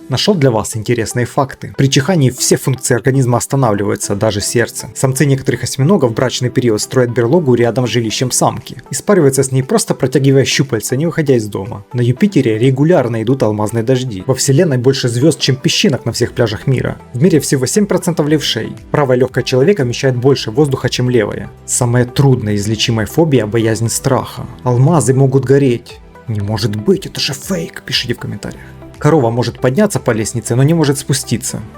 Нашел для вас интересные факты. При чихании все функции организма останавливаются, даже сердце. Самцы некоторых осьминогов в брачный период строят берлогу рядом с жилищем самки. И спариваются с ней, просто протягивая щупальца, не выходя из дома. На Юпитере регулярно идут алмазные дожди. Во Вселенной больше звезд, чем песчинок на всех пляжах мира. В мире всего 7% левшей. Правое легкое человека вмещает больше воздуха, чем левое. Самая трудная излечимая фобия – боязнь страха. Алмазы могут гореть. Не может быть, это же фейк, пишите в комментариях. Корова может подняться по лестнице, но не может спуститься.